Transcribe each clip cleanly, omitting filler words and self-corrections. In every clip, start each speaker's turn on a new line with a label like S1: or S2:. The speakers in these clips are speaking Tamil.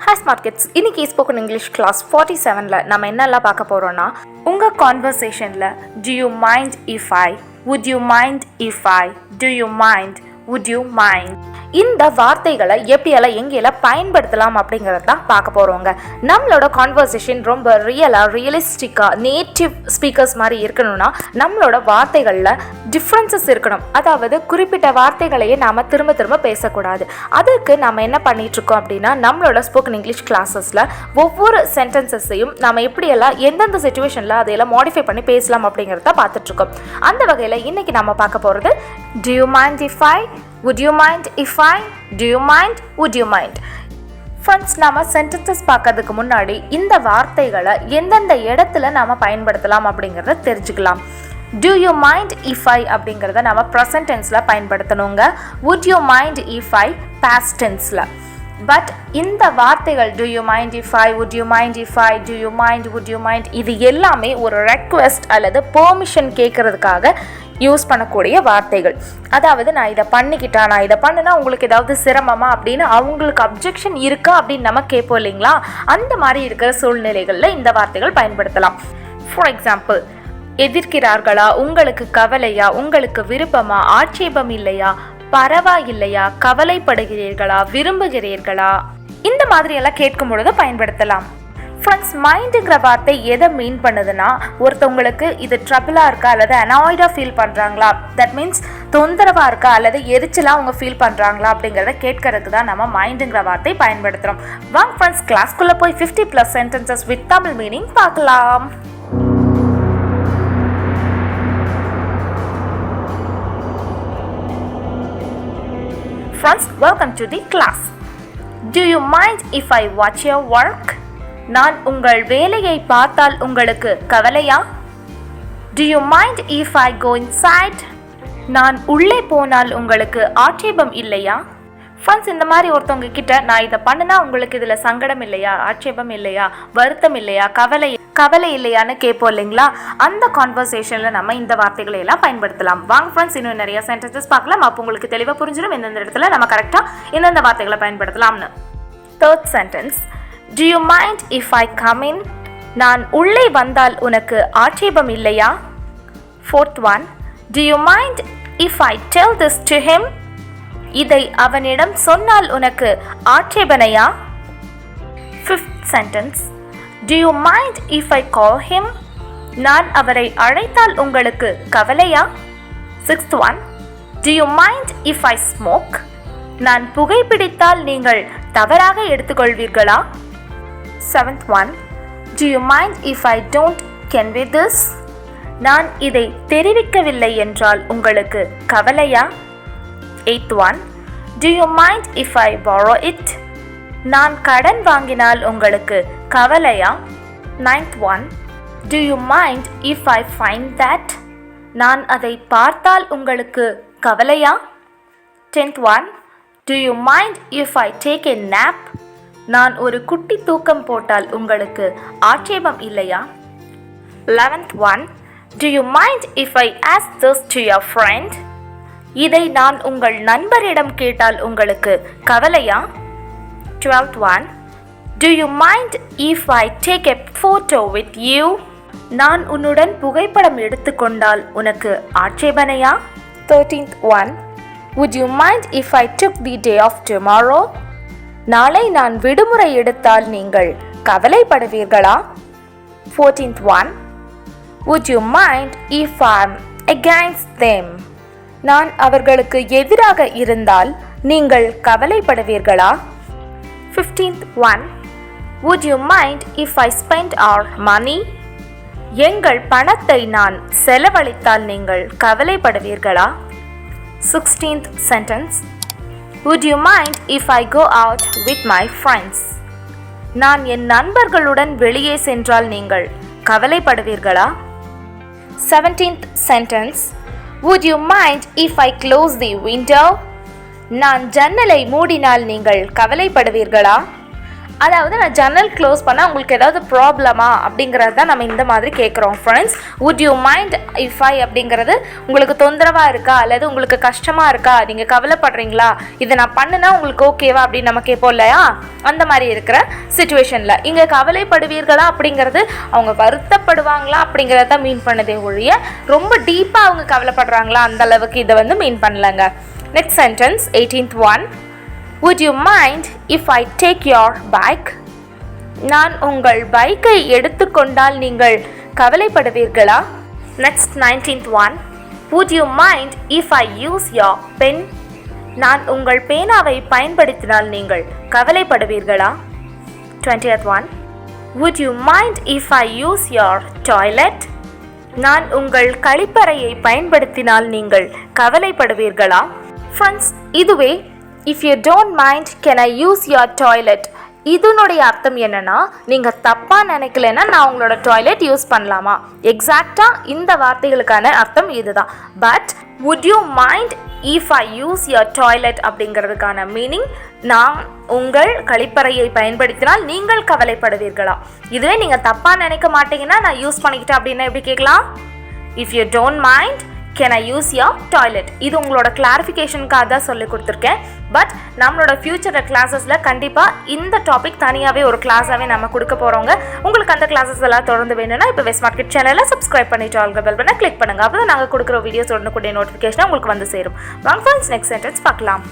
S1: Hi Smart Kids, இன்னைக்கு spoken English class 47ல நம்ம என்னெல்லாம் பார்க்க போறோம்னா உங்க conversationல do you mind if I, would you mind if I, do you mind, would you mind இந்த வார்த்தைகளை எப்படியெல்லாம் எங்கெல்லாம் பயன்படுத்தலாம் அப்படிங்கிறத தான் பார்க்க போகிறோங்க. நம்மளோட கான்வர்சேஷன் ரொம்ப ரியலிஸ்டிக்காக நேட்டிவ் ஸ்பீக்கர்ஸ் மாதிரி இருக்கணும்னா நம்மளோட வார்த்தைகளில் டிஃப்ரென்சஸ் இருக்கணும். அதாவது குறிப்பிட்ட வார்த்தைகளையே நாம் திரும்ப பேசக்கூடாது. அதுக்கு நம்ம என்ன பண்ணிகிட்ருக்கோம் அப்படின்னா நம்மளோட ஸ்போக்கன் இங்கிலீஷ் கிளாஸஸில் ஒவ்வொரு சென்டென்சஸையும் நம்ம எப்படியெல்லாம் எந்தெந்த சிச்சுவேஷனில் அதையெல்லாம் மாடிஃபை பண்ணி பேசலாம் அப்படிங்கிறத பார்த்துட்ருக்கோம். அந்த வகையில் இன்றைக்கி நம்ம பார்க்க போகிறது do you mind if I, would you mind if I, do you mind, would you mind. Friends, நம்ம சென்டென்சஸ் பார்க்கறதுக்கு முன்னாடி இந்த வார்த்தைகளை எந்தெந்த இடத்துல நாம் பயன்படுத்தலாம் அப்படிங்கிறத தெரிஞ்சுக்கலாம். do you mind if I அப்படிங்கிறத நம்ம ப்ரெசன்ட் டென்ஸில் பயன்படுத்தணுங்க. would you mind if I past டென்ஸில். பட் இந்த வார்த்தைகள் do you mind if I, would you mind if I, do you mind, would you mind இது எல்லாமே ஒரு ரெக்வெஸ்ட் அல்லது பெர்மிஷன் கேட்கறதுக்காக யூஸ் பண்ணக்கூடிய வார்த்தைகள். அதாவது நான் இதை பண்ணிக்கிட்டா, நான் இதை பண்ணுனா உங்களுக்கு ஏதாவது சிரமமா அப்படின்னு அவங்களுக்கு அப்ஜெக்ஷன் இருக்கா அப்படின்னு நம்ம கேட்போம் இல்லைங்களா? அந்த மாதிரி இருக்கிற சூழ்நிலைகளில் இந்த வார்த்தைகள் பயன்படுத்தலாம். ஃபார் எக்ஸாம்பிள், எதிர்க்கிறார்களா, உங்களுக்கு கவலையா, உங்களுக்கு விருப்பமா, ஆட்சேபம் இல்லையா, பரவாயில்லையா, கவலைப்படுகிறீர்களா, விரும்புகிறீர்களா, இந்த மாதிரி எல்லாம் கேட்கும் பொழுது பயன்படுத்தலாம். ஃப்ரெண்ட்ஸ், மைண்டுங்கிற வார்த்தை எதை மீன் பண்ணுதுன்னா ஒருத்தவங்களுக்கு இது ட்ரபிளாக இருக்கா அல்லது அனாய்டாக ஃபீல் பண்ணுறாங்களா, தட் மீன்ஸ் தொந்தரவாக இருக்கா அல்லது எரிச்சலாக அவங்க ஃபீல் பண்ணுறாங்களா அப்படிங்கிறத கேட்கறதுக்கு தான் நம்ம மைண்டுங்கிற வார்த்தை பயன்படுத்துகிறோம். வாங்க ஃப்ரெண்ட்ஸ், கிளாஸ்க்குள்ளே போய் 50+ சென்டென்சஸ் வித் தமிழ் மீனிங் பார்க்கலாம். Friends, welcome to the class. Do you mind if I watch your work? நான் உங்கள் வேலையை பார்த்தால் உங்களுக்கு கவலையா? Do you mind if I go inside? நான் உள்ளே போனால் உங்களுக்கு ஆட்சேபம் இல்லையா? ஃப்ரெண்ட்ஸ், இந்த மாதிரி ஒருத்தவங்க கிட்ட நான் இதை பண்ணுனா உங்களுக்கு இதில் சங்கடம் இல்லையா, ஆட்சேபம் இல்லையா, வருத்தம் இல்லையா, கவலை இல்லையான்னு கேட்போம் இல்லைங்களா? அந்த கான்வர்சேஷனில் நம்ம இந்த வார்த்தைகளை எல்லாம் பயன்படுத்தலாம். வாங்க ஃப்ரெண்ட்ஸ், இன்னும் நிறைய சென்டென்சஸ் பார்க்கலாம். அப்போ உங்களுக்கு தெளிவாக புரிஞ்சிடும் எந்தெந்த இடத்துல நம்ம கரெக்டாக எந்தெந்த வார்த்தைகளை பயன்படுத்தலாம்னு. Third sentence, do you mind if I come in? நான் உள்ளே வந்தால் உனக்கு ஆட்சேபம் இல்லையா? Fourth one, do you mind if I tell this to him? இதை அவனிடம் சொன்னால் உனக்கு ஆட்சேபனையா? Fifth sentence, do you mind if I call him? நான் அவரை அழைத்தால் உங்களுக்கு கவலையா? Sixth one, do you mind if I smoke? நான் புகைப்பிடித்தால் நீங்கள் தவறாக எடுத்துக்கொள்வீர்களா? Seventh one, do you mind if I don't convey this? நான் இதை தெரிவிக்கவில்லை என்றால் உங்களுக்கு கவலையா? Eighth one, do you mind if I borrow it? நான் கடன் வாங்கினால் உங்களுக்கு கவலையா? Ninth one, do you mind if I find that? நான் அதை பார்த்தால் உங்களுக்கு கவலையா? Tenth one, do you mind if I take a nap? நான் ஒரு குட்டி தூக்கம் போட்டால் உங்களுக்கு ஆட்சேபம் இல்லையா? 11th one, do you mind if I ask this to your friend? இதை நான் உங்கள் நண்பரிடம் கேட்டால் உங்களுக்கு கவலையா? 12th one, do you mind if I take a photo with you? நான் உன்னுடன் புகைப்படம் எடுத்துக்கொண்டால் உனக்கு ஆட்சேபனையா? 13th one, would you mind if I took the day off tomorrow? நாளை நான் விடுமுறை எடுத்தால் நீங்கள் கவலைப்படுவீர்களா? 14th one, would you mind if I'm against them? நான் அவர்களுக்கு எதிராக இருந்தால் நீங்கள் கவலைப்படுவீர்களா? 15th one, would you mind if I spend our money? எங்கள் பணத்தை நான் செலவழித்தால் நீங்கள் கவலைப்படுவீர்களா? 16th sentence, would you mind if I go out with my friends? நான் என் நண்பர்களுடன் வெளியே சென்றால் நீங்கள் கவலைப்படுவீர்களா? 17th sentence, would you mind if I close the window? நான் ஜன்னலை மூடினால் நீங்கள் கவலைப்படுவீர்களா? அதாவது நான் ஜன்னல் க்ளோஸ் பண்ணால் உங்களுக்கு ஏதாவது ப்ராப்ளமா அப்படிங்கிறது தான் நம்ம இந்த மாதிரி கேட்குறோம் friends. Would you mind if I அப்படிங்கிறது உங்களுக்கு தொந்தரவாக இருக்கா அல்லது உங்களுக்கு கஷ்டமாக இருக்கா, நீங்கள் கவலைப்படுறீங்களா, இதை நான் பண்ணுனா உங்களுக்கு ஓகேவா அப்படின்னு நம்ம கேட்போம் இல்லையா, அந்த மாதிரி இருக்கிற சுச்சுவேஷனில் இங்கே கவலைப்படுவீர்களா அப்படிங்கிறது அவங்க வருத்தப்படுவாங்களா அப்படிங்கிறத மீன் பண்ணதே ஒழிய ரொம்ப டீப்பாக அவங்க கவலைப்படுறாங்களா அந்த அளவுக்கு இதை வந்து மீன் பண்ணலங்க. Next sentence 18th one. Would you mind if I take your bike? நான் உங்கள் பைக்கை எடுத்துக்கொண்டால் நீங்கள் கவலைப்படுவீர்களா? Next 19th one. Would you mind if I use your pen? நான் உங்கள் பேனாவை பயன்படுத்தினால் நீங்கள் கவலைப்படுவீர்களா? 20th one. Would you mind if I use your toilet? நான் உங்கள் கழிப்பறையை பயன்படுத்தினால் நீங்கள் கவலைப்படுவீர்களா? Friends, இதுவே if you don't mind can I use your toilet இதனுடைய அர்த்தம் என்னன்னா, நீங்கள் தப்பாக நினைக்கலன்னா நான் உங்களோட டாய்லெட் யூஸ் பண்ணலாமா, எக்ஸாக்டாக இந்த வார்த்தைகளுக்கான அர்த்தம் இதுதான். But would you mind if I use your toilet அப்படிங்கிறதுக்கான மீனிங் நான் உங்கள் கழிப்பறையை பயன்படுத்தினால் நீங்கள் கவலைப்படுவீர்களா. இதுவே நீங்கள் தப்பாக நினைக்க மாட்டீங்கன்னா நான் யூஸ் பண்ணிக்கிட்டேன் அப்படின்னா எப்படி கேட்கலாம், if you don't mind can I use your toilet. இது உங்களோட கிளாரிஃபிகேஷனுக்காக தான் சொல்லி கொடுத்துருக்கேன். பட் நம்மளோட ஃபியூச்சர் கிளாஸஸில் கண்டிப்பாக இந்த டாபிக் தனியாகவே ஒரு கிளாஸாகவே நம்ம கொடுக்க போகிறோங்க. உங்களுக்கு அந்த கிளாஸஸ் எல்லாம் தொடர்ந்து வேணும்னா இப்போ வெஸ்ட் மார்க்கெட் சேனலை சப்ஸ்கிரைப் பண்ணிட்டு ஆல்க பெல் பண்ண கிளிக் பண்ணுங்கள். அப்போ தான் நாங்கள் கொடுக்குற வீடியோஸ் உடனுக்குடைய நோட்டிஃபிகேஷன் உங்களுக்கு வந்து சேரும். வாங்க ஃப்ரெண்ட்ஸ் நெக்ஸ்ட் சென்டென்ஸ் பார்க்கலாம்.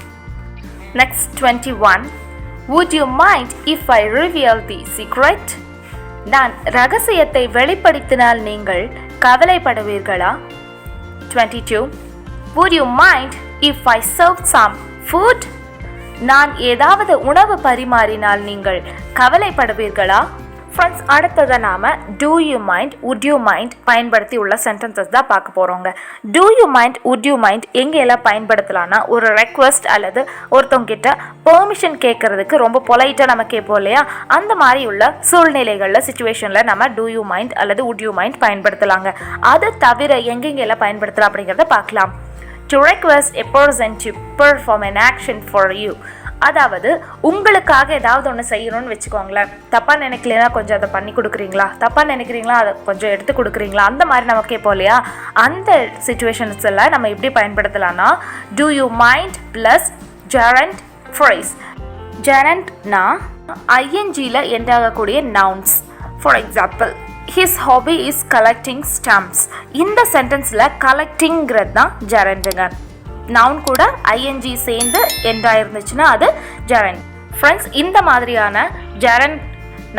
S1: Next 21. Would you mind if I reveal the secret? நான் ரகசியத்தை வெளிப்படுத்தினால் நீங்கள் கவலைப்படுவீர்களா? 22. Would you mind if I served some food? நான் ஏதாவது உணவு பரிமாறினால் நீங்கள் கவலைப்படுவீர்களா? ஃப்ரெண்ட்ஸ், அடுத்ததை நாம் do you mind, would you mind பயன்படுத்தி உள்ள சென்டென்சஸ் தான் பார்க்க போகிறோங்க. do you mind, would you mind எங்கெல்லாம் பயன்படுத்தலான்னா, ஒரு ரெக்வஸ்ட் அல்லது ஒருத்தவங்கிட்ட பெர்மிஷன் கேட்குறதுக்கு ரொம்ப பொலைட்டாக நம்ம கேட்போம் இல்லையா, அந்த மாதிரி உள்ள சூழ்நிலைகளில் சுச்சுவேஷனில் நம்ம do you mind அல்லது would you mind பயன்படுத்தலாங்க. அது தவிர எங்கெங்கெல்லாம் பயன்படுத்தலாம் அப்படிங்கிறத பார்க்கலாம். to request a person to perform an action for you. அதாவது உங்களுக்காக ஏதாவது ஒன்று செய்யணும்னு வச்சுக்கோங்களேன், தப்பாக நினைக்கலன்னா கொஞ்சம் அதை பண்ணி கொடுக்குறீங்களா, தப்பாக நினைக்கிறீங்களா அதை கொஞ்சம் எடுத்து கொடுக்குறீங்களா, அந்த மாதிரி நம்ம கேட்போம் இல்லையா, அந்த சிச்சுவேஷன்ஸ் எல்லாம் நம்ம எப்படி பயன்படுத்தலாம்னா do you mind plus gerund phrase. gerundனா ingல எண்ட் ஆகக்கூடிய nouns. For example, his hobby is collecting stamps. இந்த சென்டென்ஸில் கலெக்டிங்கிறது தான் gerundங்க. நவுன் கூட ing சேர்ந்து எண்டாக இருந்துச்சுன்னா அது gerund. ஃப்ரெண்ட்ஸ், இந்த மாதிரியான gerund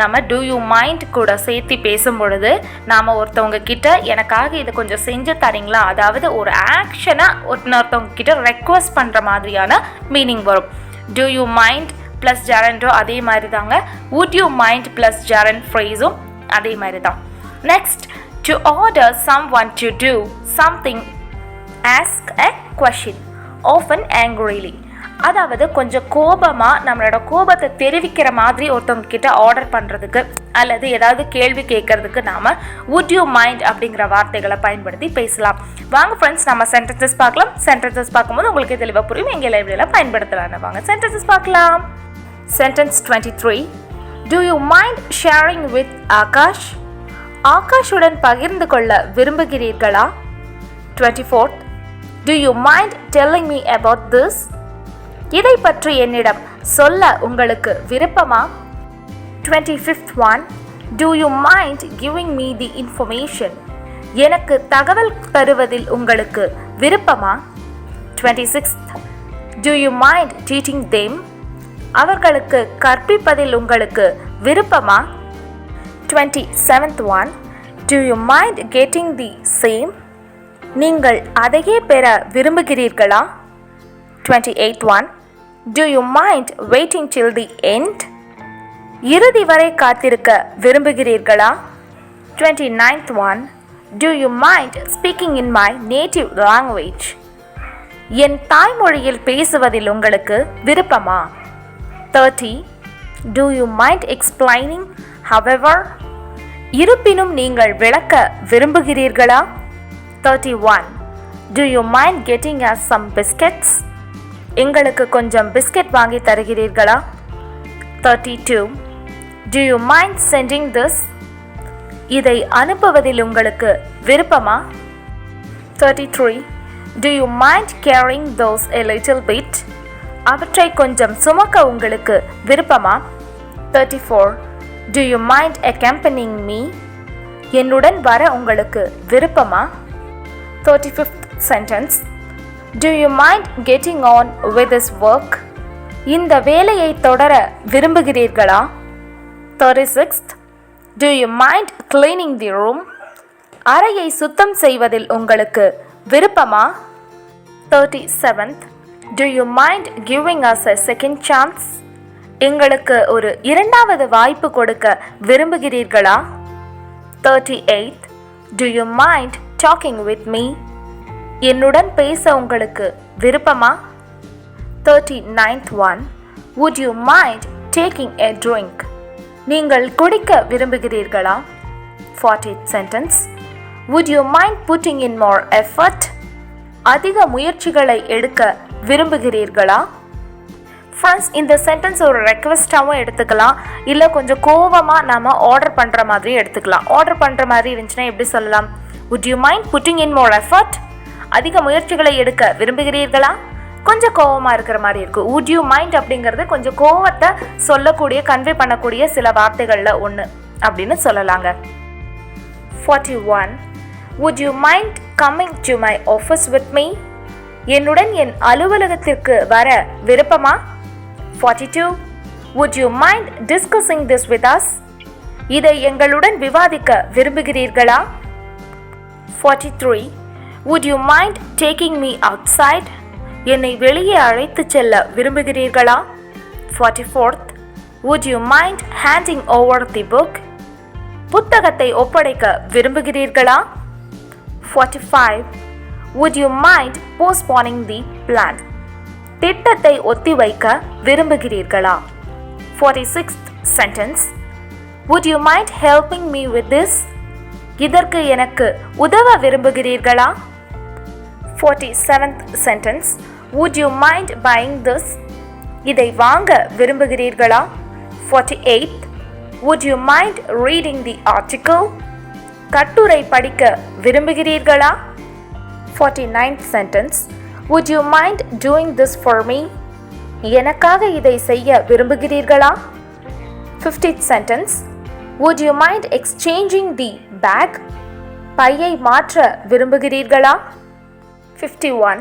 S1: நம்ம do you mind கூட சேர்த்து பேசும் பொழுது நாம் ஒருத்தவங்க கிட்ட எனக்காக இதை கொஞ்சம் செஞ்சு தரீங்களா, அதாவது ஒரு ஆக்ஷனை ஒருத்தவங்க கிட்ட ரெக்வஸ்ட் பண்ணுற மாதிரியான மீனிங் வரும். do you mind ப்ளஸ் gerundோ அதே மாதிரி தாங்க. would you mind plus gerund ஃப்ரேஸும் அதே மாதிரி தான். Next, to order someone to do something, ask a question often angrily. அதாவது கொஞ்சம் கோபமாக நம்மளோட கோபத்தை தெரிவிக்கிற மாதிரி ஒருத்தவங்க கிட்ட ஆர்டர் பண்ணுறதுக்கு அல்லது ஏதாவது கேள்வி கேட்கறதுக்கு நாம் would you mind அப்படிங்கிற வார்த்தைகளை பயன்படுத்தி பேசலாம். வாங்க ஃப்ரெண்ட்ஸ் நம்ம சென்டென்சஸ் பார்க்கலாம். சென்டென்சஸ் பார்க்கும்போது உங்களுக்கு தெளிவாக புரியும் எங்கே லைப்ரரியில் பயன்படுத்தலான்னு. வாங்க சென்டென்சஸ் பார்க்கலாம். Sentence 23. do you mind sharing with Akash? ஆகாஷுடன் பகிர்ந்து கொள்ள விரும்புகிறீர்களா? 24th. do you mind telling me about this? இதை பற்றி என்னிடம் சொல்ல உங்களுக்கு விருப்பமா? 25th one. do you mind giving me the information? எனக்கு தகவல் தருவதில் உங்களுக்கு விருப்பமா? 26th. do you mind teaching them? அவர்களுக்கு கற்பிப்பதில் உங்களுக்கு விருப்பமா? 27th one. do you mind getting the same? நீங்கள் அதையே பெற விரும்புகிறீர்களா? 28th one. do you mind waiting till the end? இறுதி வரை காத்திருக்க விரும்புகிறீர்களா? 29th one. do you mind speaking in my native language? என் தாய்மொழியில் பேசுவதில் உங்களுக்கு விருப்பமா? 30. do you mind explaining however? இருப்பினும் நீங்கள் விளக்க விரும்புகிறீர்களா? 31. do you mind getting us some biscuits? எங்களுக்கு கொஞ்சம் பிஸ்கெட் வாங்கி தருகிறீர்களா? 32. Do you mind sending this? இதை அனுப்புவதில் உங்களுக்கு விருப்பமா? 33. Do you mind carrying those a little bit? அவற்றை கொஞ்சம் சுமக்க உங்களுக்கு விருப்பமா? 34. Do you mind accompanying me? என்னுடன் வர உங்களுக்கு விருப்பமா? 35th sentence. Do you mind getting on with this work? இந்த வேலையை தொடர விரும்புகிறீர்களா? 36th. Do you mind cleaning the room? அறையை சுத்தம் செய்வதில் உங்களுக்கு விருப்பமா? 37th. Do you mind giving us a second chance? எங்களுக்கு ஒரு இரண்டாவது வாய்ப்பு கொடுக்க விரும்புகிறீர்களா? 38th. Do you mind talking with me? என்னுடன் பேச உங்களுக்கு விருப்பமா? 39th one. Would you mind taking a drink? நீங்கள் குடிக்க விரும்புகிறீர்களா? 40th sentence. Would you mind putting in more effort? அதிக முயற்சிகளை எடுக்க விரும்புகிறீர்களா? ஃப்ரெண்ட்ஸ், இந்த சென்டென்ஸ் ஒரு ரெக்வெஸ்ட்டாகவும் எடுத்துக்கலாம், இல்லை கொஞ்சம் கோவமாக நம்ம ஆர்டர் பண்ணுற மாதிரி எடுத்துக்கலாம். ஆர்டர் பண்ணுற மாதிரி இருந்துச்சுன்னா எப்படி சொல்லலாம்? Would you mind putting in more effort? அதிக முயற்சிகளை எடுக்க விரும்புகிறீர்களா? கொஞ்சம் கோவமாக இருக்கிற மாதிரி இருக்கும். Would you mind அப்படிங்கிறது கொஞ்சம் கோவத்தை சொல்லக்கூடிய கன்வே பண்ணக்கூடிய சில வார்த்தைகளில் ஒன்று அப்படின்னு சொல்லலாங்க. 41. Would you mind coming to my office with me? என்னுடன் என் அலுவலகத்திற்கு வர விருப்பமா? 42. Would you mind discussing this with us? இதை எங்களுடன் விவாதிக்க விரும்புகிறீர்களா? 43. Would you mind taking me outside? என்னை வெளியே அழைத்து செல்ல விரும்புகிறீர்களா? 44th. Would you mind handing over the book? புத்தகத்தை ஒப்படைக்க விரும்புகிறீர்களா? 45. Would you mind postponing the plan? திட்டத்தை ஒத்திவைக்க விரும்புகிறீர்களா? 46th sentence. Would you mind helping me with this? இதற்கு எனக்கு உதவ விரும்புகிறீர்களா? 47th sentence. Would you mind buying this? இதை வாங்க விரும்புகிறீர்களா? 48th. Would you mind reading the article? கட்டுரை படிக்க விரும்புகிறீர்களா? 49th sentence. Would you mind doing this for me? எனக்காக இதை செய்ய விரும்புகிறீர்களா? 50th sentence. Would you mind exchanging the bag? பையை மாற்ற விரும்புகிறீர்களா? 51.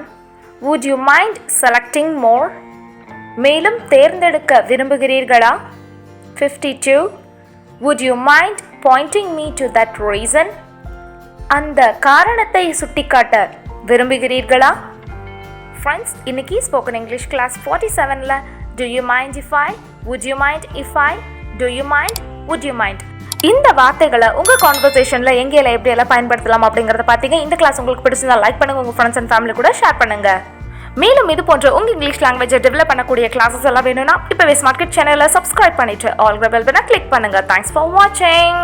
S1: Would you mind selecting more? மேலும் தேர்ந்தெடுக்க விரும்புகிறீர்களா? 52. Would you mind pointing me to that reason? அந்த காரணத்தை சுட்டிக்காட்ட விரும்புகிறீர்களா? ஃப்ரெண்ட்ஸ், இன்னைக்கு ஸ்போக்கன் இங்கிலீஷ் கிளாஸ் 47ல Do you mind if I? Would you mind if I? Do you mind? Would you mind? இந்த வார்த்தைகளை உங்கள் கான்வர்சேஷனில் எங்கேயெல்லாம் எப்படியெல்லாம் பயன்படுத்தலாம் அப்படிங்கிறத பார்த்தீங்க. இந்த கிளாஸ் உங்களுக்கு பிடிச்சிருந்தா லைக் பண்ணுங்கள், உங்கள் ஃப்ரெண்ட்ஸ் அண்ட் ஃபேமிலி கூட ஷேர் பண்ணுங்கள். மேலும் இது போன்ற உங்கள் இங்கிலீஷ் லாங்குவேஜை டெவலப் பண்ணக்கூடிய கிளாஸஸ் எல்லாம் வேணும்னா இப்போவே ஸ்மார்ட் கிட் சேனலை சப்ஸ்கிரைப் பண்ணிட்டு ஆல் பெல் பட்டனை கிளிக் பண்ணுங்கள். தேங்க்ஸ் ஃபார் வாட்சிங்.